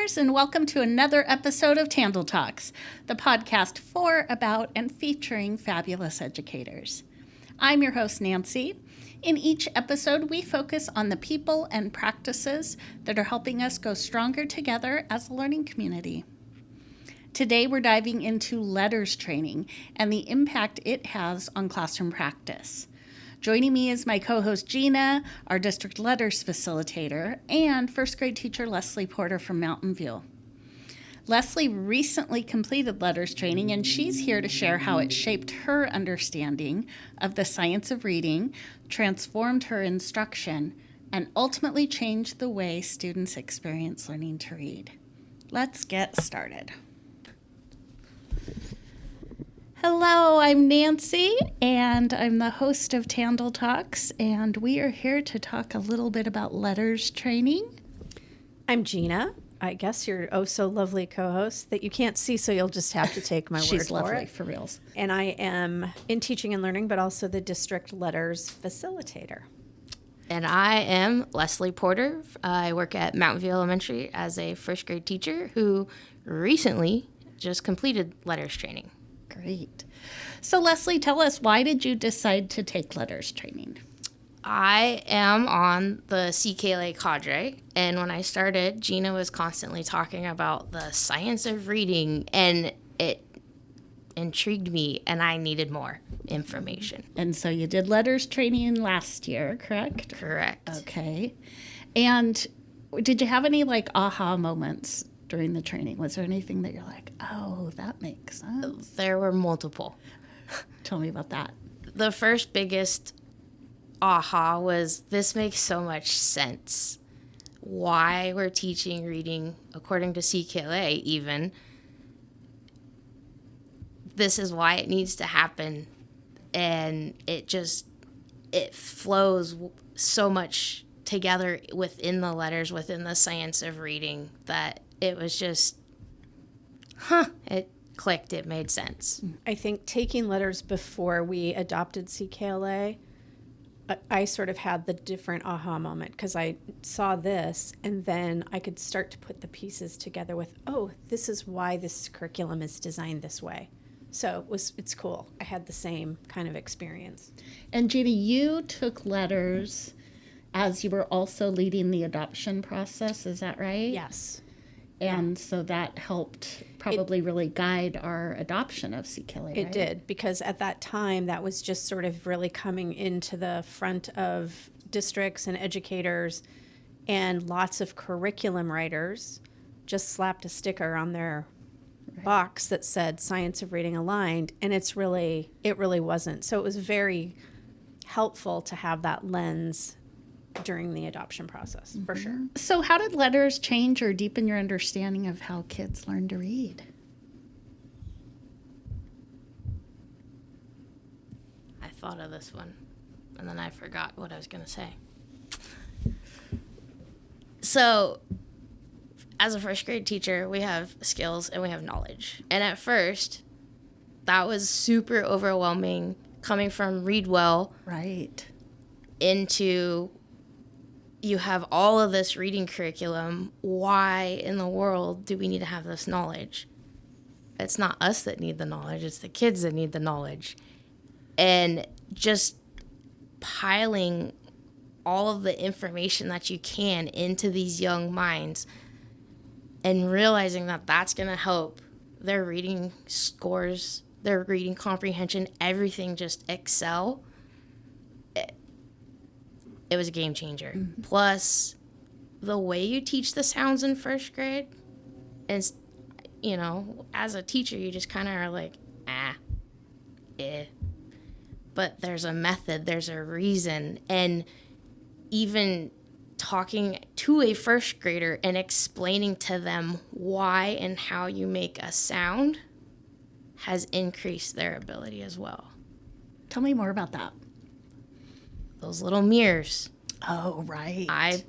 listeners, and welcome to another episode of TandL Talks, the podcast for, about, and featuring fabulous educators. I'm your host, Nancy. In each episode, we focus on the people and practices that are helping us go stronger together as a learning community. Today, we're diving into LETRs training and the impact it has on classroom practice. Joining me is my co-host Gena, our district LETRs facilitator, and first grade teacher Leslie Porter from Mountain View. Leslie recently completed LETRs training, and she's here to share how it shaped her understanding of the science of reading, transformed her instruction, and ultimately changed the way students experience learning to read. Let's get started. Hello, I'm Nancy, and I'm the host of TandL Talks, and we are here to talk a little bit about LETRs training. I'm Gena. I guess you're so lovely co-host that you can't see, so you'll just have to take my word for it. She's lovely, for reals. And I am in teaching and learning, but also the district LETRs facilitator. And I am Leslie Porter. I work at Mountain View Elementary as a first grade teacher who recently just completed LETRs training. Great. So Leslie, tell us, why did you decide to take LETRs training? I am on the CKLA cadre, and when I started, Gena was constantly talking about the science of reading, and it intrigued me, and I needed more information. And so you did LETRs training last year, correct? Correct. Okay. And did you have any aha moments during the training? Was there anything that you're like, oh, that makes sense? There were multiple. Tell me about that. The first biggest aha was, this makes so much sense. Why we're teaching reading, according to CKLA even, this is why it needs to happen. And it flows so much together within the LETRs, within the science of reading, that it was just, it clicked, it made sense. I think taking LETRs before we adopted CKLA, I sort of had the different aha moment, because I saw this and then I could start to put the pieces together with, oh, this is why this curriculum is designed this way. So it's cool. I had the same kind of experience. And Gena, you took LETRs as you were also leading the adoption process, is that right? Yes. And so that helped probably really guide our adoption of CKLA, It right? did, because at that time, that was just sort of really coming into the front of districts and educators, and lots of curriculum writers just slapped a sticker on their box that said Science of Reading Aligned, and it really wasn't. So it was very helpful to have that lens during the adoption process, for sure. So how did LETRs change or deepen your understanding of how kids learn to read? I thought of this one, and then I forgot what I was going to say. So, as a first grade teacher, we have skills and we have knowledge. And at first, that was super overwhelming, coming from Read Well Right. into, you have all of this reading curriculum. Why in the world do we need to have this knowledge? It's not us that need the knowledge. It's the kids that need the knowledge. And just piling all of the information that you can into these young minds and realizing that that's going to help their reading scores, their reading comprehension, everything just excel. It was a game changer. Mm-hmm. Plus, the way you teach the sounds in first grade, is, as a teacher, you just kind of are like, But there's a method, there's a reason. And even talking to a first grader and explaining to them why and how you make a sound has increased their ability as well. Tell me more about that. Those little mirrors. Oh, right. I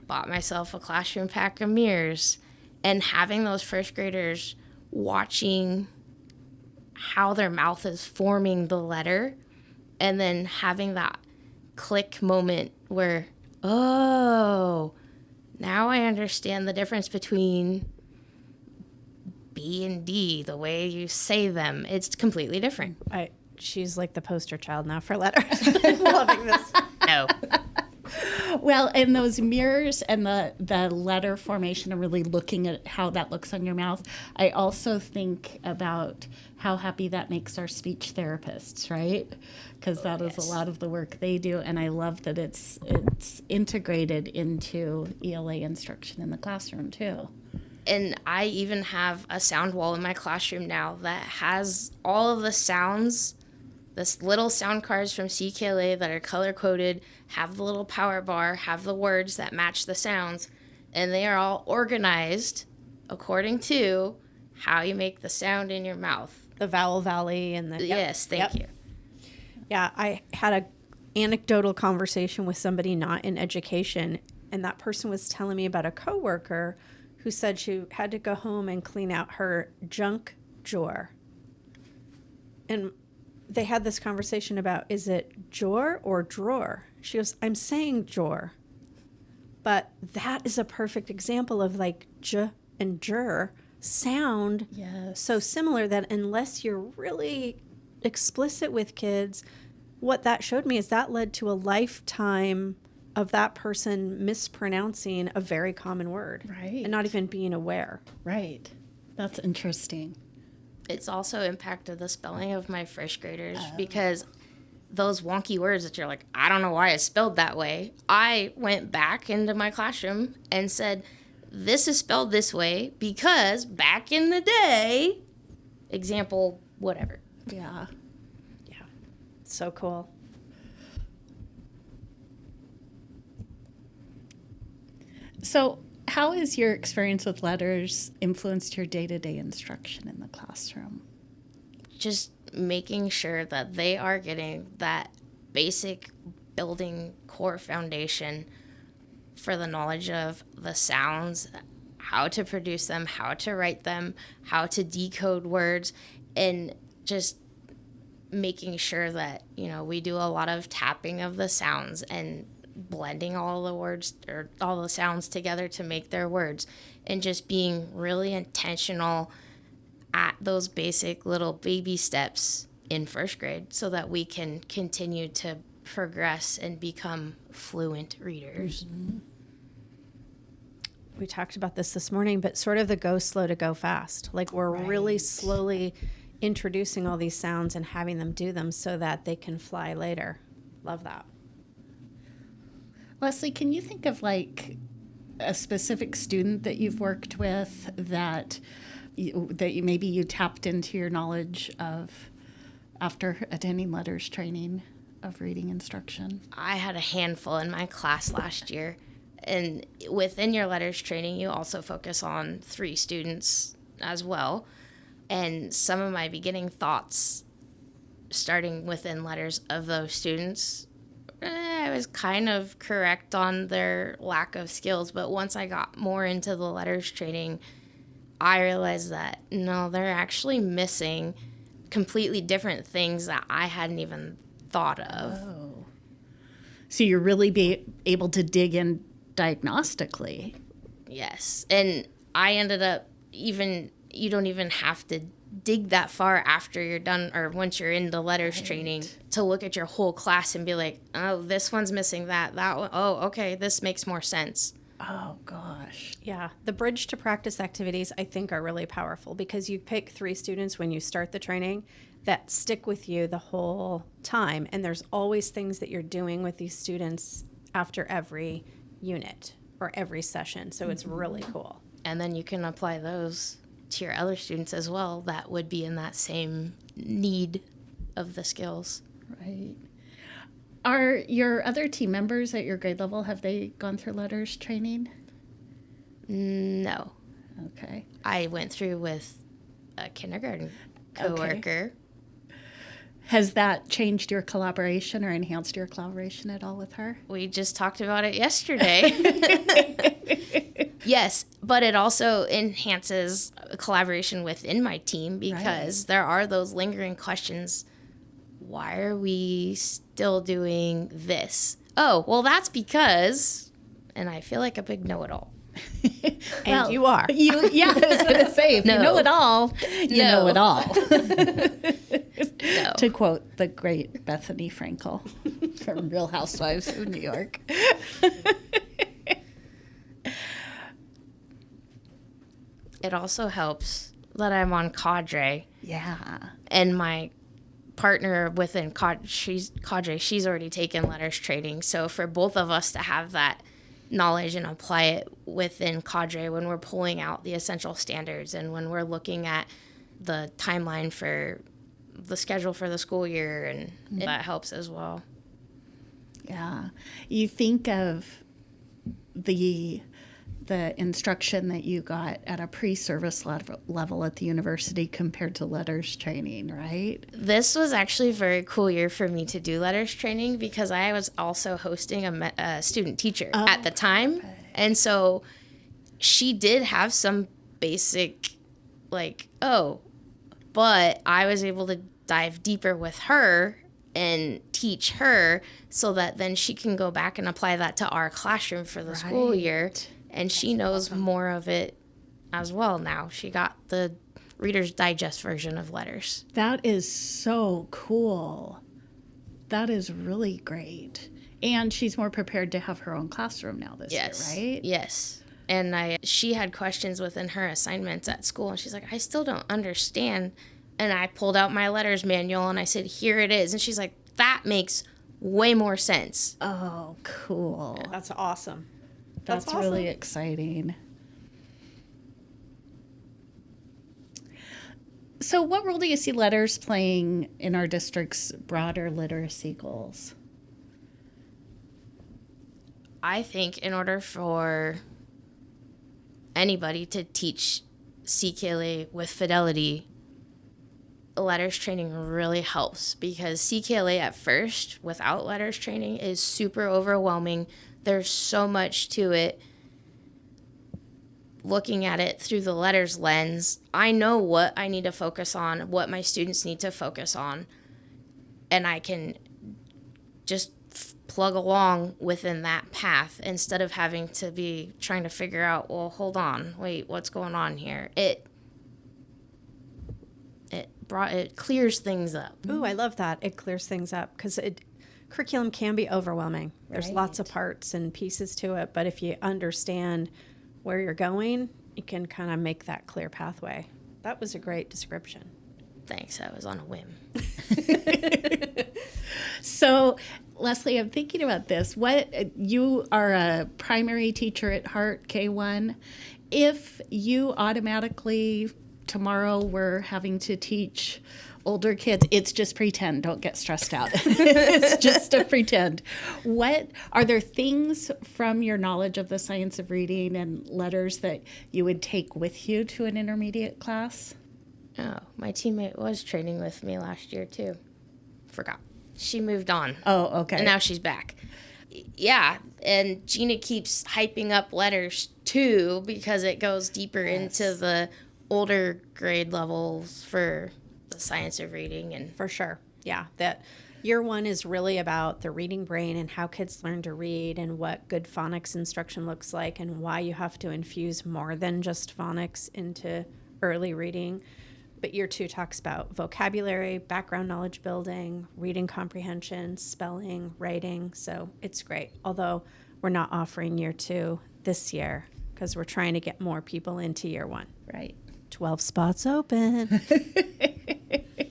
bought myself a classroom pack of mirrors, and having those first graders watching how their mouth is forming the letter, and then having that click moment where, oh, now I understand the difference between B and D, the way you say them, it's completely different. She's like the poster child now for letters. I'm loving this. No. Well, and those mirrors and the letter formation and really looking at how that looks on your mouth, I also think about how happy that makes our speech therapists, right? Because that is a lot of the work they do, and I love that it's integrated into ELA instruction in the classroom too. And I even have a sound wall in my classroom now that has all of the sounds, this little sound cards from CKLA that are color-coded, have the little power bar, have the words that match the sounds, and they are all organized according to how you make the sound in your mouth. The vowel valley and the... Yes, thank you. Yeah, I had an anecdotal conversation with somebody not in education, and that person was telling me about a coworker who said she had to go home and clean out her junk drawer. And they had this conversation about, is it drawer or drawer? She goes, I'm saying drawer. But that is a perfect example of like j and jur sound so similar that unless you're really explicit with kids, what that showed me is that led to a lifetime of that person mispronouncing a very common word. Right. And not even being aware. Right. That's interesting. It's also impacted the spelling of my first graders because those wonky words that you're like, I don't know why it's spelled that way. I went back into my classroom and said, this is spelled this way because back in the day, example, whatever. Yeah. Yeah. So cool. So how has your experience with letters influenced your day-to-day instruction in the classroom? Just making sure that they are getting that basic building core foundation for the knowledge of the sounds, how to produce them, how to write them, how to decode words, and just making sure that, you know, we do a lot of tapping of the sounds and blending all the words or all the sounds together to make their words, and just being really intentional at those basic little baby steps in first grade so that we can continue to progress and become fluent readers. Mm-hmm. We talked about this morning, but sort of the go slow to go fast. Like we're really slowly introducing all these sounds and having them do them so that they can fly later. Love that. Leslie, can you think of like a specific student that you've worked with that maybe you tapped into your knowledge of after attending letters training of reading instruction? I had a handful in my class last year, and within your letters training, you also focus on 3 students as well. And some of my beginning thoughts, starting within letters of those students, I was kind of correct on their lack of skills, but once I got more into the letters training, I realized that, no, they're actually missing completely different things that I hadn't even thought of. Oh. So you're really able to dig in diagnostically. Yes. And I ended up you don't even have to dig that far after you're done or once you're in the letters training to look at your whole class and be like, oh, this one's missing that one. Oh, okay, this makes more sense. Oh, gosh. Yeah. The bridge to practice activities, I think, are really powerful because you pick 3 students when you start the training that stick with you the whole time. And there's always things that you're doing with these students after every unit or every session. So it's really cool. And then you can apply those to your other students as well that would be in that same need of the skills. Right. Are your other team members at your grade level, have they gone through letters training? No. Okay. I went through with a kindergarten coworker. Okay. Has that changed your collaboration or enhanced your collaboration at all with her? We just talked about it yesterday. Yes, but it also enhances collaboration within my team because there are those lingering questions. Why are we still doing this? Oh, well, that's because, and I feel like a big know-it-all. And you are. Yeah, I was going to say, if you know it all, you know it all. No. To quote the great Bethany Frankel from Real Housewives of New York. It also helps that I'm on cadre. Yeah. And my partner within cadre, she's already taken letters training. So for both of us to have that knowledge and apply it within cadre when we're pulling out the essential standards and when we're looking at the timeline for the schedule for the school year, and that helps as well. Yeah. You think of the instruction that you got at a pre-service level at the university compared to letters training, right? This was actually a very cool year for me to do letters training because I was also hosting a student teacher at the time. Okay. And so she did have some basic, but I was able to dive deeper with her and teach her so that then she can go back and apply that to our classroom for the school year. And she knows more of it as well now. She got the Reader's Digest version of letters. That is so cool. That is really great. And she's more prepared to have her own classroom now this year, right? Yes. And she had questions within her assignments at school, and she's like, I still don't understand. And I pulled out my letters manual, and I said, here it is. And she's like, that makes way more sense. Oh, cool. Yeah, that's awesome. That's awesome. Really exciting. So what role do you see letters playing in our district's broader literacy goals? I think in order for anybody to teach CKLA with fidelity, letters training really helps, because CKLA at first, without letters training, is super overwhelming. There's so much to it. Looking at it through the letters lens, I know what I need to focus on, what my students need to focus on, and I can just plug along within that path instead of having to be trying to figure out, well, hold on, wait, what's going on here? It clears things up. Ooh, I love that. It clears things up, because curriculum can be overwhelming. There's lots of parts and pieces to it, but if you understand where you're going, you can kind of make that clear pathway. That was a great description. Thanks. I was on a whim. So, Leslie, I'm thinking about this. You are a primary teacher at heart, K1. If you automatically tomorrow were having to teach older kids, it's just pretend. Don't get stressed out. It's just a pretend. What are there things from your knowledge of the science of reading and letters that you would take with you to an intermediate class? Oh, my teammate was training with me last year too. Forgot. She moved on. Oh, okay. And now she's back. Yeah, and Gena keeps hyping up letters too, because it goes deeper into the older grade levels for the science of reading. And for sure. Yeah, that year one is really about the reading brain and how kids learn to read and what good phonics instruction looks like and why you have to infuse more than just phonics into early reading. But year two talks about vocabulary, background knowledge building, reading comprehension, spelling, writing. So it's great. Although we're not offering year two this year because we're trying to get more people into year one. Right. 12 spots open.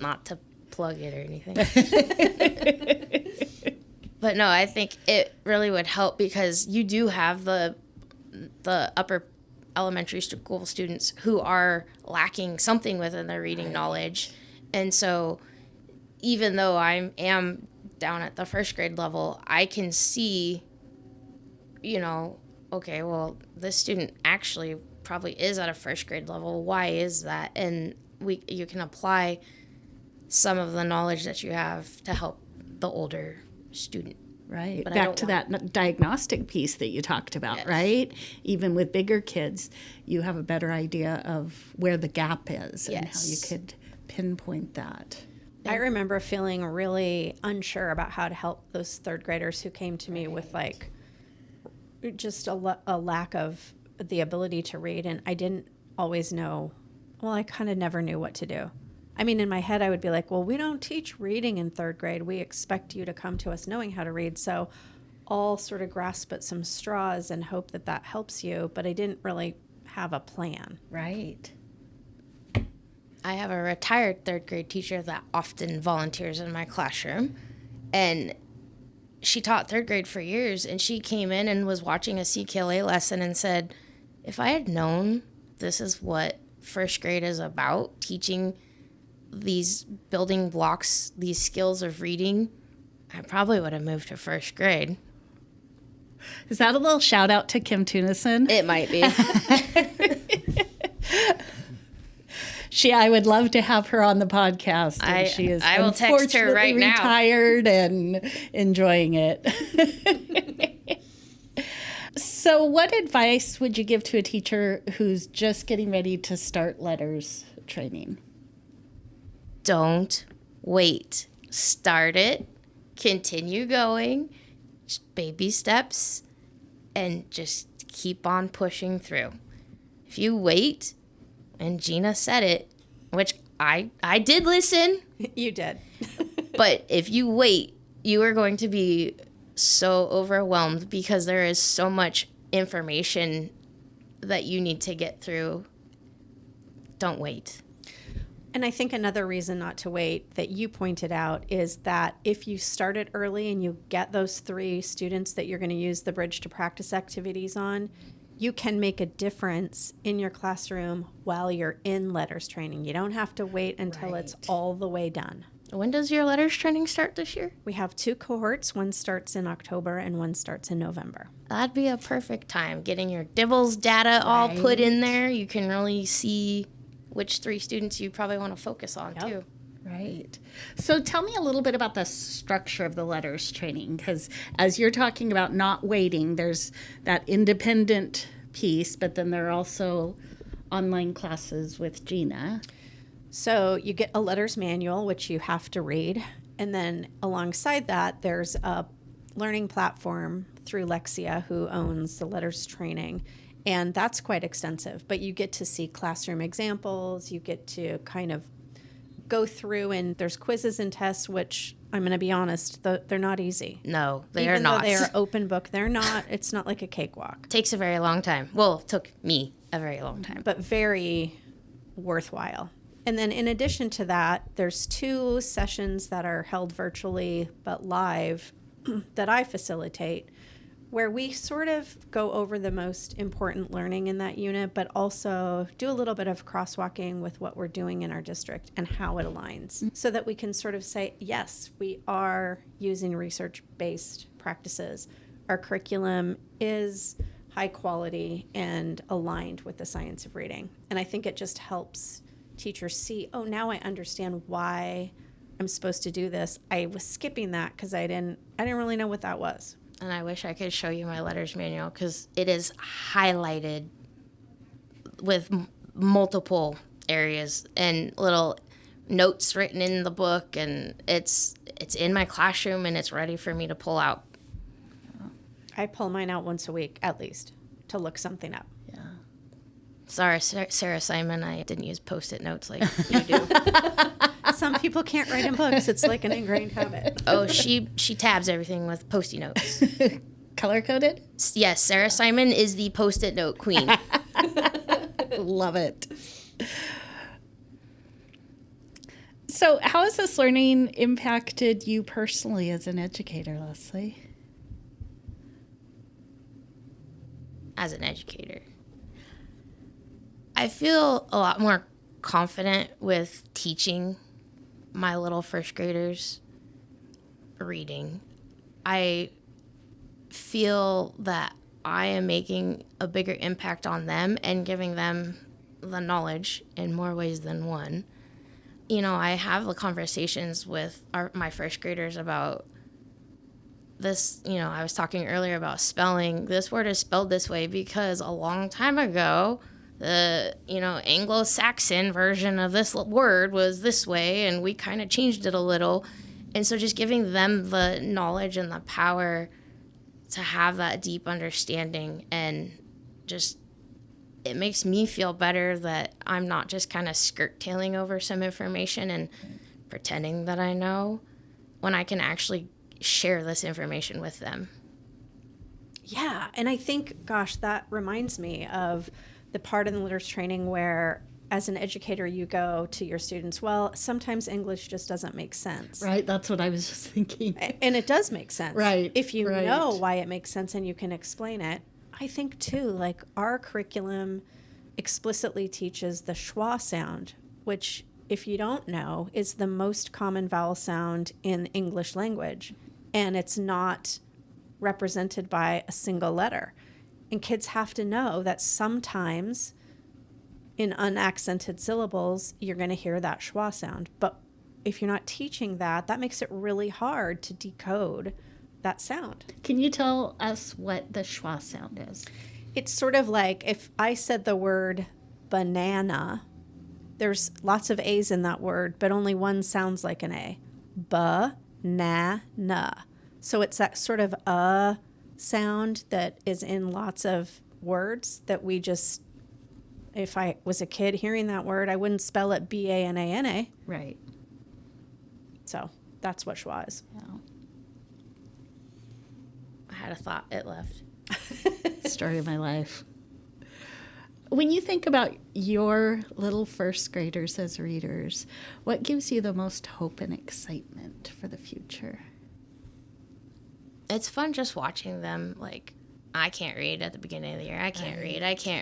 Not to plug it or anything. But no, I think it really would help, because you do have the upper elementary school students who are lacking something within their reading knowledge. And so even though I am down at the first grade level, I can see, okay, well, this student actually probably is at a first grade level. Why is that? And you can apply some of the knowledge that you have to help the older student. Right. But back to that diagnostic piece that you talked about, yes. Right? Even with bigger kids, you have a better idea of where the gap is, yes. And how you could pinpoint that. I remember feeling really unsure about how to help those third graders who came to me with just a lack of the ability to read, and I didn't always know, well, I kind of never knew what to do. I mean, in my head, I would be like, well, we don't teach reading in third grade. We expect you to come to us knowing how to read. So I'll sort of grasp at some straws and hope that that helps you, but I didn't really have a plan. Right. I have a retired third grade teacher that often volunteers in my classroom, and she taught third grade for years, and she came in and was watching a CKLA lesson and said, if I had known this is what first grade is about, teaching these building blocks, these skills of reading, I probably would have moved to first grade. Is that a little shout out to Kim Tunison? It might be. I would love to have her on the podcast. And she is I will text her right now. Retired and enjoying it. So what advice would you give to a teacher who's just getting ready to start LETRs training? Don't wait. Start it. Continue going. Just baby steps. And just keep on pushing through. If you wait, and Gena said it, which I did listen. You did. But if you wait, you are going to be so overwhelmed because there is so much information that you need to get through. Don't wait. And I think another reason not to wait that you pointed out is that if you start it early and you get those 3 students that you're going to use the bridge to practice activities on, you can make a difference in your classroom while you're in LETRs training. You don't have to wait until it's all the way done. When does your LETRs training start this year? We have 2 cohorts. One starts in October and one starts in November. That'd be a perfect time. Getting your DIBELS data all put in there. You can really see which 3 students you probably want to focus on too. Right. So tell me a little bit about the structure of the LETRs training, because as you're talking about not waiting, there's that independent piece, but then there are also online classes with Gena. So you get a LETRs manual, which you have to read. And then alongside that, there's a learning platform through Lexia, who owns the LETRs training. And that's quite extensive, but you get to see classroom examples. You get to kind of go through, and there's quizzes and tests, which I'm going to be honest, they're not easy. No, they are Even not. though they are open book, they're not. It's not like a cakewalk. Takes a very long time. Well, it took me a very long time. But very worthwhile. And then in addition to that, there's 2 sessions that are held virtually but live that I facilitate, where we sort of go over the most important learning in that unit, but also do a little bit of crosswalking with what we're doing in our district and how it aligns, so that we can sort of say, yes, we are using research-based practices. Our curriculum is high quality and aligned with the science of reading. And I think it just helps teachers see, oh, now I understand why I'm supposed to do this. I was skipping that because I didn't really know what that was. And I wish I could show you my LETRs manual because it is highlighted with multiple areas and little notes written in the book, and it's in my classroom and it's ready for me to pull out. I pull mine out once a week at least to look something up. Yeah. Sorry, Sarah Simon, I didn't use Post-it notes like you do. Some people can't write in books. It's like an ingrained habit. Oh, she tabs everything with Post-it notes. Color-coded? Yes, Sarah Simon is the Post-it note queen. Love it. So how has this learning impacted you personally as an educator, Leslie? As an educator, I feel a lot more confident with teaching my little first graders reading. I feel that I am making a bigger impact on them and giving them the knowledge in more ways than one. You know, I have the conversations with my first graders about this. You know, I was talking earlier about spelling. This word is spelled this way because a long time ago, the, Anglo-Saxon version of this word was this way, and we kind of changed it a little. And so just giving them the knowledge and the power to have that deep understanding and just it makes me feel better that I'm not just kind of skirt-tailing over some information and pretending that I know, when I can actually share this information with them. Yeah, and I think, gosh, that reminds me of the part in the LETRs training where, as an educator, you go to your students, well, sometimes English just doesn't make sense. Right, that's what I was just thinking. And it does make sense. Right, If you right. know why it makes sense and you can explain it. I think, too, like our curriculum explicitly teaches the schwa sound, which, if you don't know, is the most common vowel sound in English language. And it's not represented by a single letter. And kids have to know that sometimes in unaccented syllables, you're going to hear that schwa sound. But if you're not teaching that, that makes it really hard to decode that sound. Can you tell us what the schwa sound is? It's sort of like if I said the word banana, there's lots of A's in that word, but only one sounds like an A. Ba-na-na. So it's that sort of sound that is in lots of words that we just, if I was a kid hearing that word, I wouldn't spell it B-A-N-A-N-A. Right. So that's what schwa is. Yeah. I had a thought, it left. Story of my life. When you think about your little first graders as readers, what gives you the most hope and excitement for the future? It's fun just watching them, like, I can't read at the beginning of the year. I can't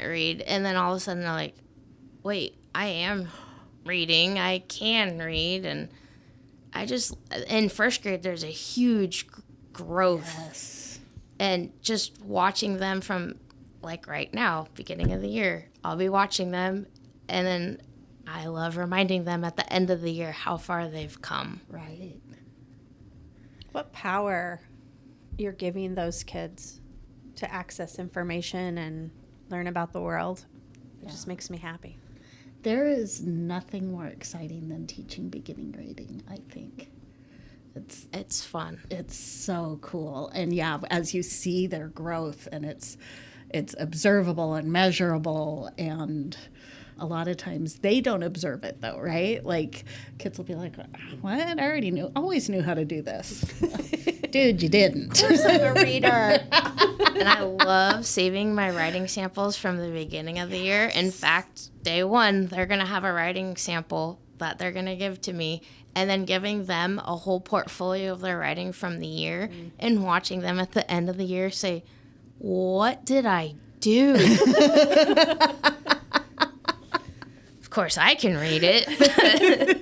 read. And then all of a sudden they're like, wait, I am reading. I can read. And in first grade, there's a huge growth. Yes. And just watching them from, like right now, beginning of the year, I'll be watching them. And then I love reminding them at the end of the year how far they've come. Right. What power you're giving those kids to access information and learn about the world. It just makes me happy. There is nothing more exciting than teaching beginning grading, I think. It's fun. It's so cool. And yeah, as you see their growth, and it's observable and measurable, and a lot of times they don't observe it though, right? Like kids will be like, what? I always knew how to do this. Dude, you didn't. I'm a reader. And I love saving my writing samples from the beginning of the year. In fact, day one, they're going to have a writing sample that they're going to give to me, and then giving them a whole portfolio of their writing from the year and watching them at the end of the year say, what did I do? Of course, I can read it.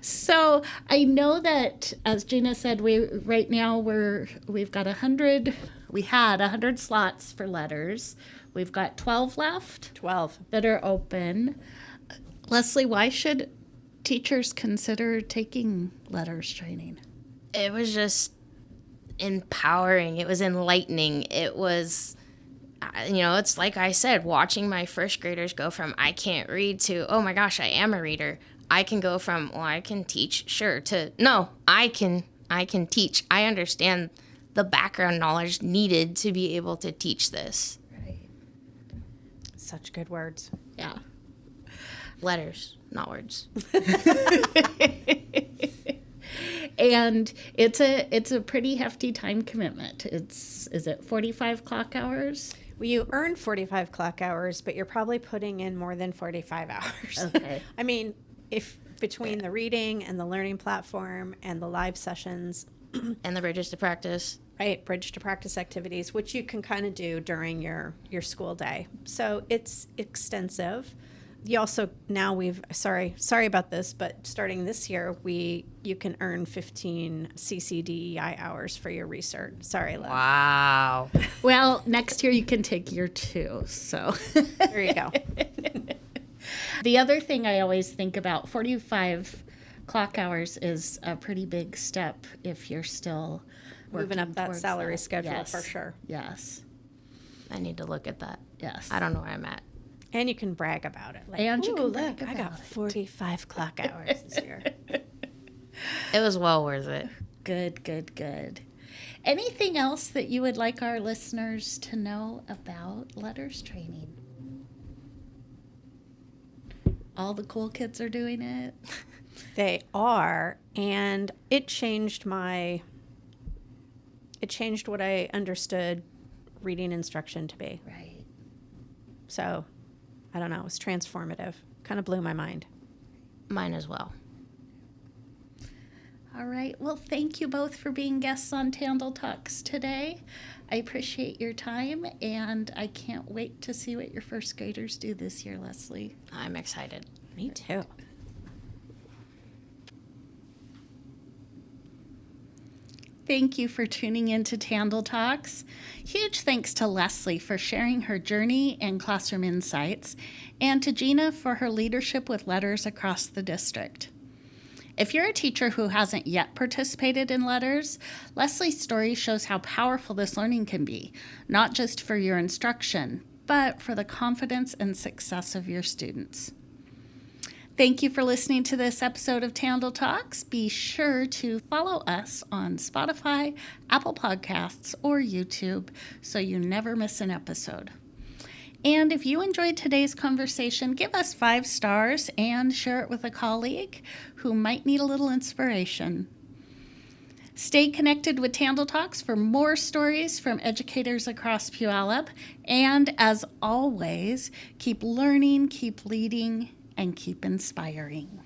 So I know that, as Gena said, we've got 100. We had 100 slots for letters. We've got 12 left. 12 that are open. Leslie, why should teachers consider taking letters training? It was just empowering. It was enlightening. It was, it's like I said, watching my first graders go from I can't read to, oh my gosh, I am a reader. I can go from, well, I can teach, sure, to, no, I can teach. I understand the background knowledge needed to be able to teach this. Right. Such good words. Yeah. Letters, not words. And it's a pretty hefty time commitment. Is it 45 clock hours? Well, you earn 45 clock hours, but you're probably putting in more than 45 hours. Okay. I mean, if between the reading and the learning platform and the live sessions And the bridges to practice. Right, bridge to practice activities, which you can kind of do during your school day. So it's extensive. You also now sorry about this, but starting this year, you can earn 15 CCDEI hours for your research. Sorry, love. Wow. Well, next year you can take year 2. So There you go. the other thing I always think about, 45 clock hours is a pretty big step if you're still Moving up that towards salary that. schedule Yes. for sure. Yes. I need to look at that. Yes. I don't know where I'm at. And you can brag about it. Like, And you "Ooh, can look, brag I got about it." 45 clock hours this year. It was well worth it. Good. Anything else that you would like our listeners to know about LETRs training? All the cool kids are doing it. They are, and it changed what I understood reading instruction to be. Right. So, I don't know, it was transformative. Kind of blew my mind. Mine as well. All right. Well, thank you both for being guests on TandL Talks today. I appreciate your time, and I can't wait to see what your first graders do this year, Leslie. I'm excited. Me too. Thank you for tuning in to TandL Talks. Huge thanks to Leslie for sharing her journey and classroom insights, and to Gena for her leadership with LETRs across the district. If you're a teacher who hasn't yet participated in LETRs, Leslie's story shows how powerful this learning can be, not just for your instruction, but for the confidence and success of your students. Thank you for listening to this episode of TandL Talks. Be sure to follow us on Spotify, Apple Podcasts, or YouTube so you never miss an episode. And if you enjoyed today's conversation, give us 5 stars and share it with a colleague who might need a little inspiration. Stay connected with TandL Talks for more stories from educators across Puyallup. And as always, keep learning, keep leading, and keep inspiring.